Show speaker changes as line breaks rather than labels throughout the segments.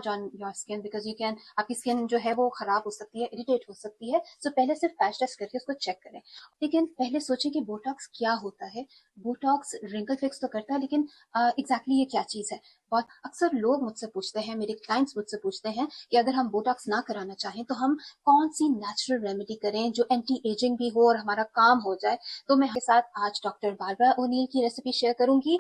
on your skin because you can आपकी skin जो है वो खराब हो सकती है, इरिटेट हो सकती है। सो पहले सिर्फ पैच टेस्ट करके उसको चेक करें। लेकिन पहले सोचें कि बोटॉक्स क्या होता है। बोटॉक्स रिंकल फिक्स तो करता है, लेकिन एग्जैक्टली ये क्या चीज है। बहुत अक्सर लोग मुझसे पूछते हैं, मेरे क्लाइंट्स मुझसे पूछते हैं कि अगर हम बोटॉक्स ना कराना चाहें तो हम कौन सी नेचुरल रेमेडी करें जो एंटी एजिंग भी हो और हमारा काम हो जाए। तो मैं आपके साथ आज डॉक्टर बारबरा ओनील की रेसिपी शेयर करूंगी।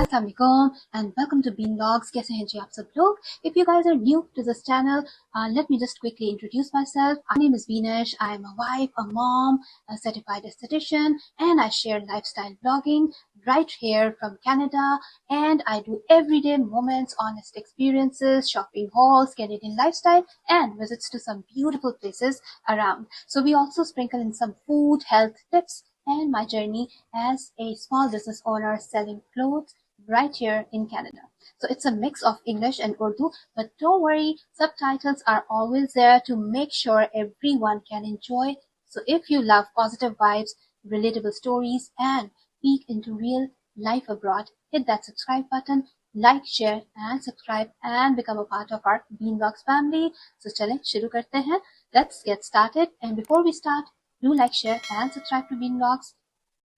Assalamualaikum and welcome to Bean Logs. कैसे हैं जी आप सब लोग? If you guys are new to this channel, let me just quickly introduce myself. My name is Veenesh. I am a wife, a mom, a certified esthetician, and I share lifestyle blogging right here from Canada. And I do everyday moments, honest experiences, shopping hauls, Canadian lifestyle, and visits to some beautiful places around. So we also sprinkle in some food, health tips, and my journey as a small business owner selling clothes right here in Canada. So it's a mix of English and Urdu, but don't worry, subtitles are always there to make sure everyone can enjoy. So if you love positive vibes, relatable stories, and peek into real life abroad, hit that subscribe button, like, share, and subscribe, and become a part of our Beanbox family. So चलें शुरू करते हैं. Let's get started. And before we start, do like, share, and subscribe to Beanbox.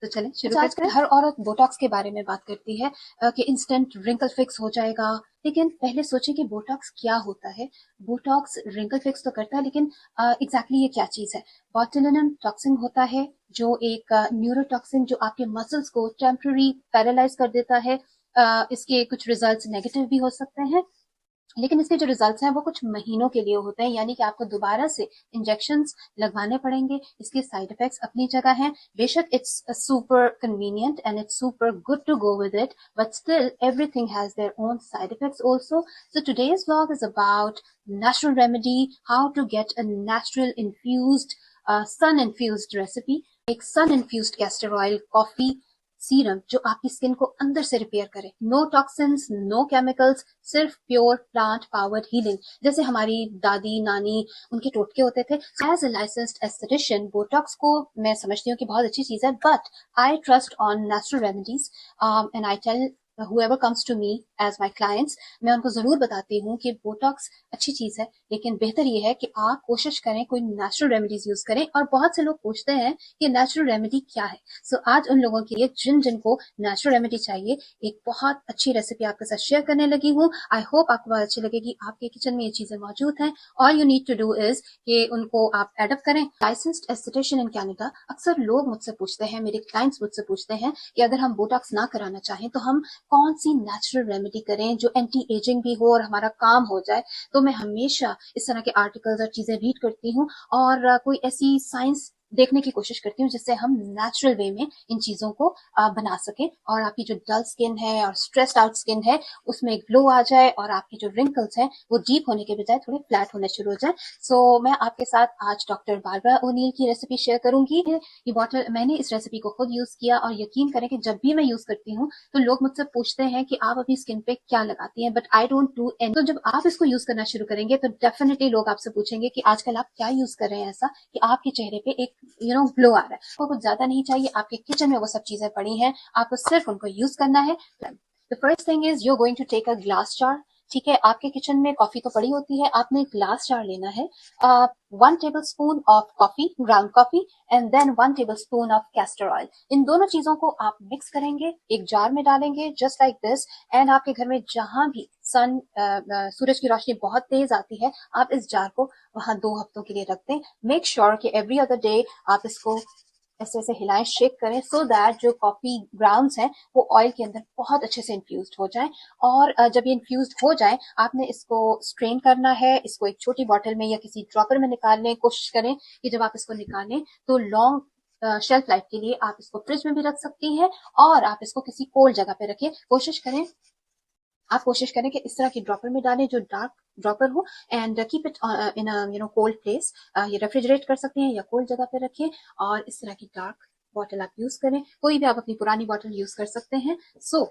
तो चलें शुरू करते हैं। हर औरत बोटॉक्स के बारे में बात करती है कि इंस्टेंट रिंकल फिक्स हो जाएगा, लेकिन पहले सोचें कि बोटॉक्स क्या होता है। बोटॉक्स रिंकल फिक्स तो करता है, लेकिन एग्जैक्टली ये क्या चीज है। बोtulinum टॉक्सिन होता है जो एक न्यूरोटॉक्सिन जो आपके मसल्स को टेम्पररी पैरालाइज कर देता है। इसके कुछ रिजल्ट्स नेगेटिव भी हो सकते हैं, लेकिन इसके जो रिजल्ट्स हैं वो कुछ महीनों के लिए होते हैं, यानी कि आपको दोबारा से इंजेक्शंस लगवाने पड़ेंगे। इसके साइड इफेक्ट्स अपनी जगह हैं। बेशक it's super convenient and it's super good to go with it, but still everything has their own side effects also. So today's vlog is about natural remedy, how to get a natural infused sun infused recipe. एक sun infused castor oil coffee serum जो आपकी skin को अंदर से repair करे। No toxins, no chemicals, सिर्फ pure plant powered healing, जैसे हमारी दादी नानी उनके टोटके होते थे। As a licensed aesthetician Botox को मैं समझती हूँ कि बहुत अच्छी चीज है, but I trust on natural remedies and I tell whoever comes to me as my clients, मैं उनको जरूर बताती हूँ कि बोटॉक्स अच्छी चीज है, लेकिन बेहतर ये है कि आप कोशिश करें कोई नेचुरल रेमेडीज यूज करें। और बहुत से लोग पूछते हैं कि नेचुरल रेमेडी क्या है। सो आज उन लोगों के लिए जिनको नेचुरल रेमेडी चाहिए, एक बहुत अच्छी रेसिपी आपके साथ शेयर करने लगी हूँ। आई होप आपको बहुत अच्छी लगेगी। आपके किचन में ये चीजें मौजूद हैं। All you need to do is कि उनको आप एडप्ट करें। Licensed aesthetician in Canada. अक्सर लोग मुझसे पूछते हैं, मेरे क्लाइंट्स मुझसे पूछते हैं कि अगर हम बोटॉक्स ना कराना चाहें तो हम कौन सी नेचुरल रेमेडी करें जो एंटी एजिंग भी हो और हमारा काम हो जाए। तो मैं हमेशा इस तरह के आर्टिकल्स और चीजें रीड करती हूँ और कोई ऐसी साइंस देखने की कोशिश करती हूँ जिससे हम नेचुरल वे में इन चीजों को बना सकें और आपकी जो डल स्किन है और स्ट्रेस्ड आउट स्किन है उसमें ग्लो आ जाए और आपकी जो रिंकल्स हैं वो डीप होने के बजाय थोड़े फ्लैट होने शुरू हो जाए। सो मैं आपके साथ आज डॉक्टर बारबरा ओनील की रेसिपी शेयर करूंगी। ये बॉटल मैंने इस रेसिपी को खुद यूज किया और यकीन करें कि जब भी मैं यूज करती हूँ तो लोग मुझसे पूछते हैं कि आप अपनी स्किन पे क्या लगाती हैं, but I don't do any. तो जब आप इसको यूज करना शुरू करेंगे तो डेफिनेटली लोग आपसे पूछेंगे कि आजकल आप क्या यूज कर रहे हैं ऐसा कि आपके चेहरे पे एक ग्लो आ रहा है। आपको कुछ ज्यादा नहीं चाहिए, आपके किचन में वो सब चीजें पड़ी हैं, आपको सिर्फ उनको यूज करना है। The first thing is you are going to take a glass jar. ठीक है, आपके किचन में कॉफी तो पड़ी होती है, आपने एक ग्लास जार लेना है। 1 tablespoon of coffee, ground coffee, and then 1 tablespoon of castor oil. इन दोनों चीजों को आप मिक्स करेंगे, एक जार में डालेंगे जस्ट लाइक दिस। एंड आपके घर में जहां भी सूरज की रोशनी बहुत तेज आती है, आप इस जार को वहां 2 हफ्तों के लिए रख दें। मेक श्योर कि एवरी अदर डे आप इसको ऐसे ऐसे हिलाएं, शेक करें, सो दैट जो कॉफी ग्राउंड्स हैं वो ऑयल के अंदर बहुत अच्छे से इन्फ्यूज्ड हो जाएं। और जब ये इन्फ्यूज्ड हो जाए आपने इसको स्ट्रेन करना है। इसको एक छोटी बॉटल में या किसी ड्रॉपर में निकालने कोशिश करें कि जब आप इसको निकालें तो लॉन्ग शेल्फ लाइफ के लिए आप इसको फ्रिज में भी रख सकती हैं और आप इसको किसी कोल्ड जगह पे रखें। कोशिश करें कि इस तरह की ड्रॉपर में डालें जो डार्क ड्रॉपर हो, and keep it in cold place. ये रेफ्रिजरेट कर सकते हैं या कोल्ड जगह पे रखें और इस तरह की डार्क बॉटल आप यूज करें। कोई भी आप अपनी पुरानी बॉटल यूज कर सकते हैं। सो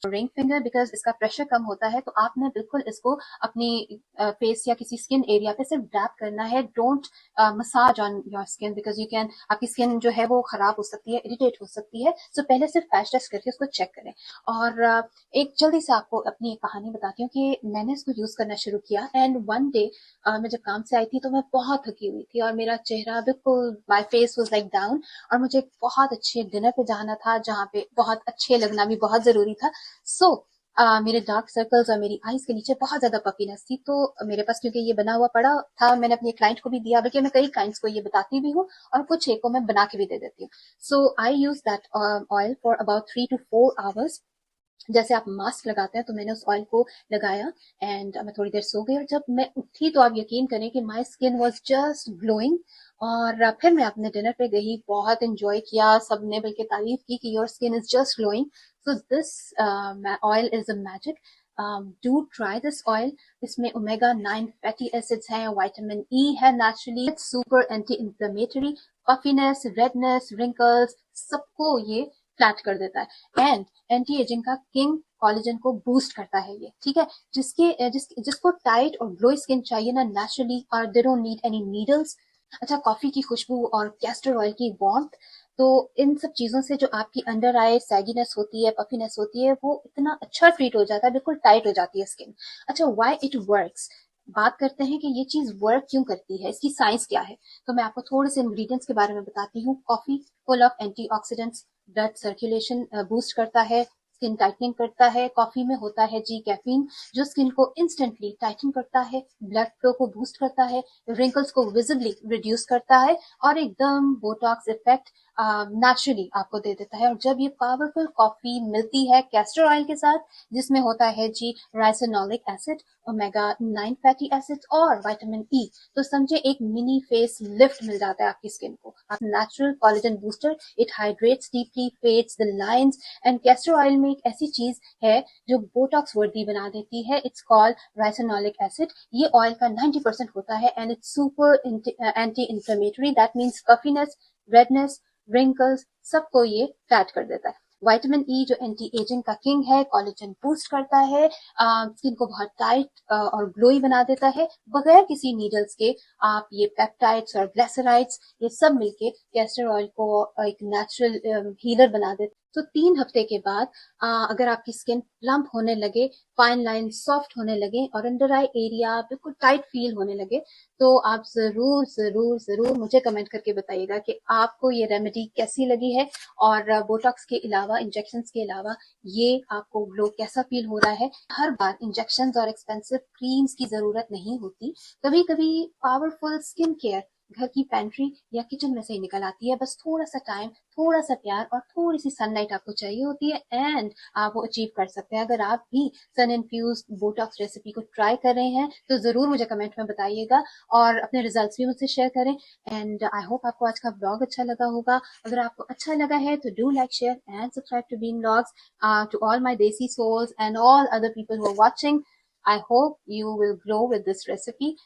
रिंग फिंगर, बिकॉज इसका प्रेशर कम होता है, तो आपने बिल्कुल इसको अपनी फेस या किसी स्किन एरिया पे सिर्फ डैप करना है. Don't massage on your skin, because you can, आपकी स्किन जो है वो खराब हो सकती है, इरिटेट हो सकती है. सो पहले सिर्फ पैच टेस्ट करके उसको चेक करें. और एक जल्दी से आपको अपनी एक कहानी बताती हूँ कि मैंने इसको यूज करना शुरू किया, एंड वन डे मैं जब काम से आई थी तो मैं बहुत थकी हुई थी और मेरा चेहरा बिल्कुल, my face was like down, और मुझे एक बहुत अच्छे डिनर पे जाना था जहाँ पे बहुत अच्छे लगना भी बहुत जरूरी था. सो मेरे डार्क सर्कल्स और मेरी आईज के नीचे बहुत ज्यादा पफीनेस थी, तो मेरे पास क्योंकि ये बना हुआ पड़ा था, मैंने अपने क्लाइंट को भी दिया, बल्कि मैं कई क्लाइंट्स को ये बताती भी हूँ और कुछ एक को मैं बना के भी दे देती हूँ. So I use that oil for about 3 to 4 hours. जैसे आप मास्क लगाते हैं तो मैंने उस ऑयल को लगाया, एंड मैं थोड़ी देर सो गई, और जब मैं उठी तो आप यकीन करें कि my skin was just glowing. और फिर मैं अपने डिनर पे गई, बहुत एंजॉय किया, सबने बल्कि तारीफ की कि your skin is just glowing. So this oil is a magic. Do try this oil. इसमें ओमेगा 9 फैटी एसिड्स हैं, विटामिन ई है naturally, super anti inflammatory, puffiness, redness, wrinkles, सबको ये फ्लैट कर देता है. एंड एंटी एजिंग का king, collagen को बूस्ट करता है ये, ठीक है. जिसको टाइट और ग्लो स्किन चाहिए ना नेचुरली, और they don't need any needles. अच्छा, कॉफी की खुशबू और कैस्टर ऑयल की वार्मथ, तो इन सब चीजों से जो आपकी अंडर आई सैगीनेस होती है, पफीनेस होती है, वो इतना अच्छा ट्रीट हो जाता है, बिल्कुल टाइट हो जाती है स्किन. अच्छा, व्हाई इट वर्क्स, बात करते हैं कि ये चीज वर्क क्यों करती है, इसकी साइंस क्या है. तो मैं आपको थोड़े से इंग्रेडिएंट्स के बारे में बताती हूँ. Coffee full of antioxidants, blood circulation boost करता है, स्किन टाइटनिंग करता है. कॉफी में होता है जी कैफीन, जो स्किन को इंस्टेंटली टाइटन करता है, ब्लड फ्लो को बूस्ट करता है, रिंकल्स को विजिबली रिड्यूस करता है, और एकदम बोटॉक्स इफेक्ट नेचुरली आपको दे देता है. और जब ये पावरफुल कॉफी मिलती है कैस्टर ऑयल के साथ, जिसमें होता है जी राइसिनोलिक एसिड, ओमेगा 9 फैटी एसिड्स और विटामिन ई, तो समझे एक मिनी फेस लिफ्ट मिल जाता है आपकी स्किन को. आप natural collagen booster, it hydrates deeply, fades the lines. And castor oil में एक ऐसी चीज है जो बोटॉक्स वर्दी बना देती है, इट्स कॉल्ड राइसिनोलिक एसिड. ये ऑयल का 90% होता है, and it's super anti inflammatory, that means puffiness, redness, wrinkles, सबको ये फ्लैट कर देता है. विटामिन ई जो एंटी एजिंग का किंग है, कोलेजन बूस्ट करता है, स्किन को बहुत टाइट और ग्लोई बना देता है, बगैर किसी नीडल्स के. आप ये पेप्टाइड्स और ग्लिसराइड्स, ये सब मिलके कैस्टर ऑयल को एक नेचुरल हीलर बना देते. तो 3 हफ्ते के बाद अगर आपकी स्किन प्लम्प होने लगे, फाइन लाइन सॉफ्ट होने लगे, और अंडर आई एरिया बिल्कुल टाइट फील होने लगे, तो आप जरूर जरूर जरूर मुझे कमेंट करके बताइएगा कि आपको ये रेमेडी कैसी लगी है, और बोटॉक्स के अलावा, इंजेक्शन के अलावा, ये आपको ग्लो कैसा फील हो रहा है. हर बार इंजेक्शन और एक्सपेंसिव क्रीम्स की जरूरत नहीं होती. कभी कभी पावरफुल स्किन केयर घर की पेंट्री या किचन में से ही निकल आती है. बस थोड़ा सा टाइम, थोड़ा सा प्यार और थोड़ी सी सनलाइट आपको चाहिए होती है, एंड आप वो अचीव कर सकते हैं. अगर आप भी सन इन्फ्यूज बोटॉक्स रेसिपी को ट्राई कर रहे हैं तो जरूर मुझे कमेंट में बताइएगा, और अपने रिजल्ट्स भी मुझसे शेयर करें. एंड आई होप आपको आज का ब्लॉग अच्छा लगा होगा. अगर आपको अच्छा लगा है तो do like, share and subscribe to Bean Blogs. To all my desi souls and all other people who are watching, I hope you will glow with this recipe.